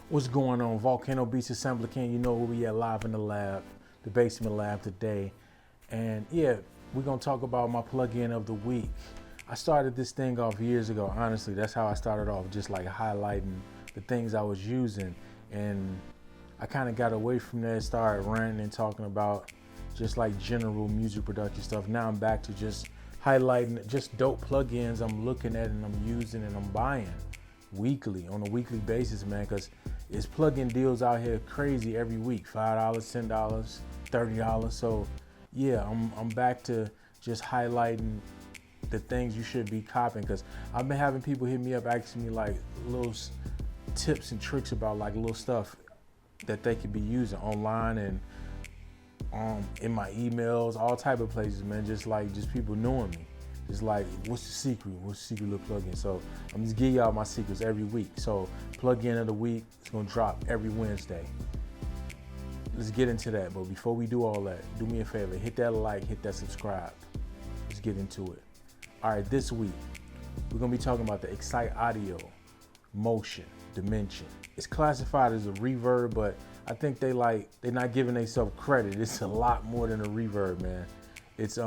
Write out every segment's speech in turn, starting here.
What's going on? Volcano Beats Assembly King. You know where we at, live in the lab, the basement lab today. And yeah, we're gonna talk about my plugin of the week. I started this thing off years ago, honestly. That's how I started off, just like highlighting the things I was using. And I kind of got away from that, started ranting and talking about just like general music production stuff. Now I'm back to just highlighting just dope plugins I'm looking at and I'm using and I'm buying weekly, on a weekly basis, man, because it's plugin deals out here crazy every week. $5, $10, $30. So yeah, I'm back to just highlighting the things you should be copying, because I've been having people hit me up asking me like little tips and tricks about like little stuff that they could be using online and in my emails, all type of places, man. Just people knowing me. Just like, what's the secret? What's the secret little plugin? So I'm just giving y'all my secrets every week. So plugin of the week is gonna drop every Wednesday. Let's get into that. But before we do all that, do me a favor, hit that like, hit that subscribe. Let's get into it. All right, this week, we're gonna be talking about the Excite Audio Motion Dimension. It's classified as a reverb, but I think they're not giving themselves credit. It's a lot more than a reverb, man. It's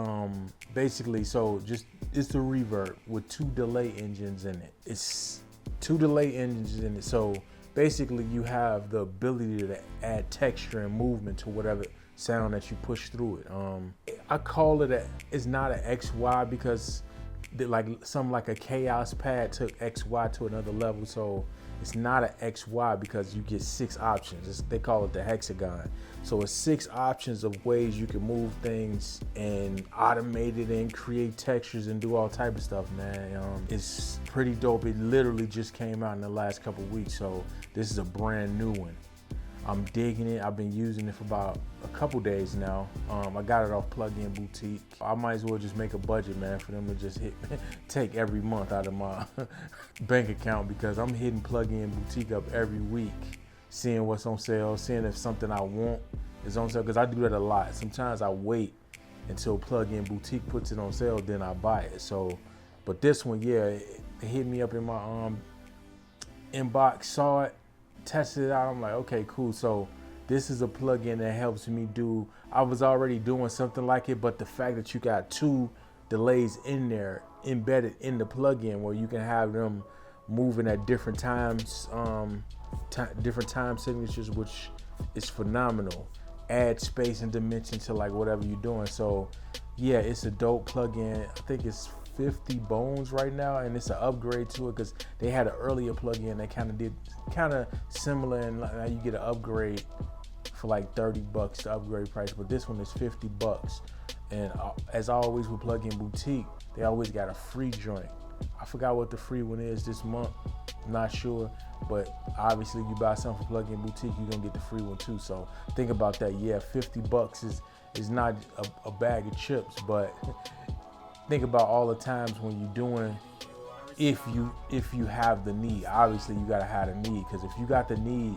basically, it's the reverb with 2 delay engines in it. It's 2 delay engines in it. So basically you have the ability to add texture and movement to whatever sound that you push through it. I call it it's not an XY because like a chaos pad took XY to another level. So it's not an XY because you get 6 options. They call it the hexagon. So it's 6 options of ways you can move things and automate it and create textures and do all type of stuff, man. It's pretty dope. It literally just came out in the last couple of weeks. So this is a brand new one. I'm digging it. I've been using it for about a couple days now. I got it off Plugin Boutique. I might as well just make a budget, man, for them to just take every month out of my bank account, because I'm hitting Plugin Boutique up every week, seeing what's on sale, seeing if something I want is on sale, because I do that a lot. Sometimes I wait until Plugin Boutique puts it on sale, then I buy it. So, but this one, yeah, it hit me up in my inbox, saw it, tested it out. I'm like, okay, cool. So this is a plugin that helps me do, I was already doing something like it, but the fact that you got 2 delays in there embedded in the plugin where you can have them moving at different times, different time signatures, which is phenomenal. Add space and dimension to like whatever you're doing. So yeah, it's a dope plugin. I think it's 50 bones right now, and it's an upgrade to it because they had an earlier plugin that kind of similar, and now you get an upgrade for like $30 the upgrade price, but this one is $50. And as always with Plugin Boutique, they always got a free joint. I forgot what the free one is this month, I'm not sure, but obviously you buy something for Plugin Boutique, you're gonna get the free one too. So think about that. Yeah, $50 is not a bag of chips, but think about all the times when you're doing, if you have the need. Obviously you gotta have the need, because if you got the need,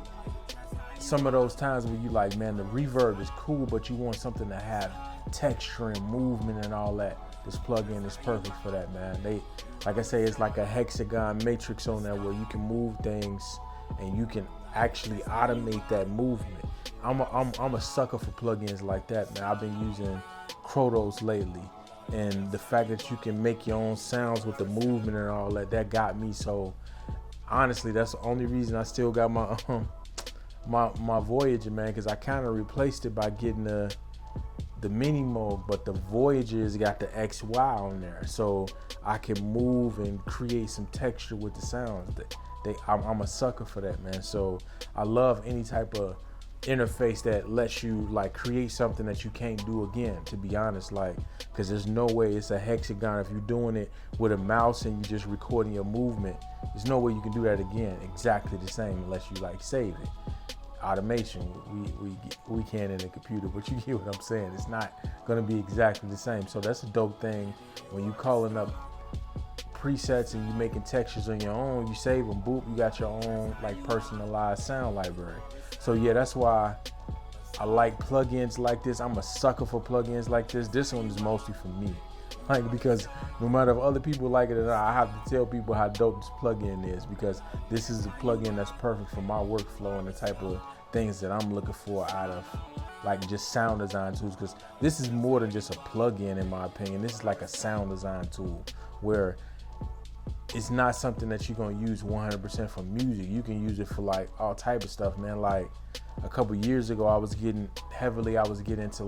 some of those times where you like, man, the reverb is cool, but you want something to have texture and movement and all that, this plugin is perfect for that, man. Like I say, it's like a hexagon matrix on there where you can move things and you can actually automate that movement. I'm a sucker for plugins like that, man. I've been using Krotos lately, and the fact that you can make your own sounds with the movement and all that got me. So honestly, that's the only reason I still got my Voyager, man, because I kind of replaced it by getting the mini mode, but the Voyager's got the XY on there, so I can move and create some texture with the sounds. I'm a sucker for that, man. So I love any type of interface that lets you like create something that you can't do again, to be honest, like, because there's no way it's a hexagon. If you're doing it with a mouse and you're just recording your movement, there's no way you can do that again exactly the same unless you like save it. Automation, we can in a computer, but you get what I'm saying. It's not going to be exactly the same. So that's a dope thing when you calling up presets and you making textures on your own. You save them, boop, you got your own like personalized sound library. So yeah, that's why I like plugins like this. I'm a sucker for plugins like this. This one is mostly for me. Like, because no matter if other people like it or not, I have to tell people how dope this plugin is, because this is a plugin that's perfect for my workflow and the type of things that I'm looking for out of like just sound design tools. Because this is more than just a plugin, in my opinion. This is like a sound design tool where it's not something that you're gonna use 100% for music. You can use it for like all type of stuff, man. Like a couple years ago, I was getting into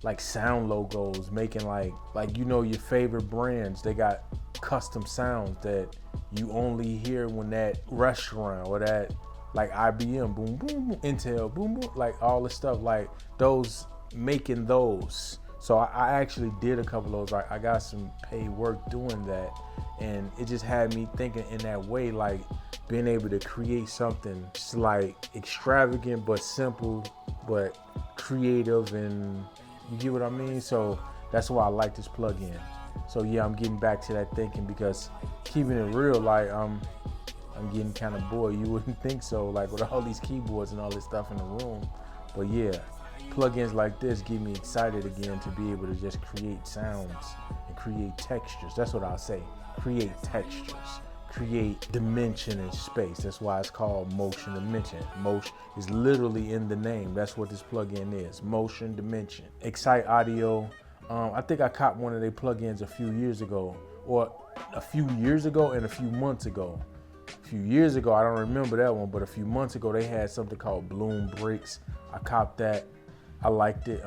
like sound logos, making like you know, your favorite brands, they got custom sounds that you only hear when that restaurant or that like IBM, boom, boom, boom, Intel, boom, boom, like all the stuff like those, making those. So I actually did a couple of those. I got some paid work doing that, and it just had me thinking in that way, like being able to create something just like extravagant but simple but creative, and you get what I mean? So that's why I like this plugin. So yeah, I'm getting back to that thinking, because keeping it real, like I'm getting kind of bored. You wouldn't think so, like with all these keyboards and all this stuff in the room. But yeah, plugins like this get me excited again to be able to just create sounds and create textures. That's what I'll say. Create textures. Create dimension and space. That's why it's called motion dimension. Motion is literally in the name. That's what this plugin is. Motion dimension. Excite Audio. I think I copped one of their plugins a few years ago, or a few years ago and a few months ago. A few years ago, I don't remember that one, but a few months ago they had something called Bloom Breaks. I copped that. I liked it.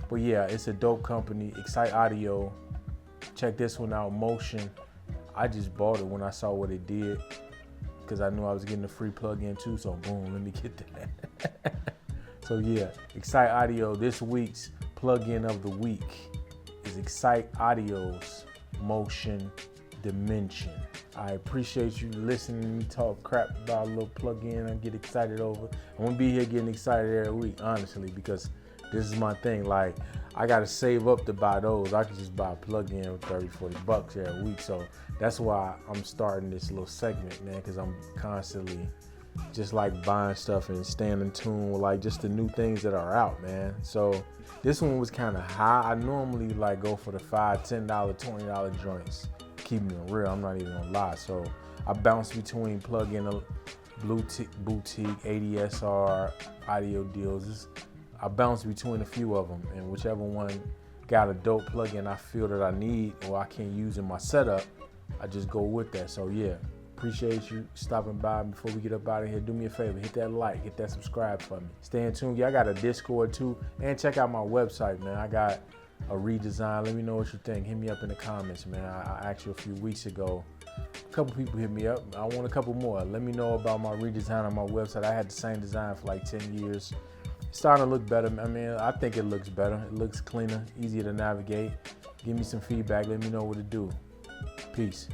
But yeah, it's a dope company. Excite Audio. Check this one out. Motion. I just bought it when I saw what it did, because I knew I was getting a free plugin too. So boom, let me get that. So yeah, Excite Audio. This week's plugin of the week is Excite Audio's Motion Dimension. I appreciate you listening to me talk crap about a little plugin and get excited over. I'm gonna be here getting excited every week, honestly, because this is my thing. Like, I gotta save up to buy those. I could just buy a plugin for 30, 40 bucks every week. So that's why I'm starting this little segment, man, because I'm constantly just like buying stuff and staying in tune with like just the new things that are out, man. So this one was kind of high. I normally like go for the $5, $10, $20 joints. Keeping it real, I'm not even gonna lie. So I bounce between plugin boutique, ADSR audio deals. I bounce between a few of them, and whichever one got a dope plugin I feel that I need or I can't use in my setup, I just go with that. So yeah, appreciate you stopping by. Before we get up out of here, do me a favor, hit that like, hit that subscribe for me. Stay in tune. Yeah, I got a Discord too, and check out my website, man. I got a redesign. Let me know what you think. Hit me up in the comments, man. I asked you a few weeks ago. A couple people hit me up. I want a couple more. Let me know about my redesign on my website. I had the same design for like 10 years. It's starting to look better. I mean, I think it looks better. It looks cleaner, easier to navigate. Give me some feedback. Let me know what to do. Peace.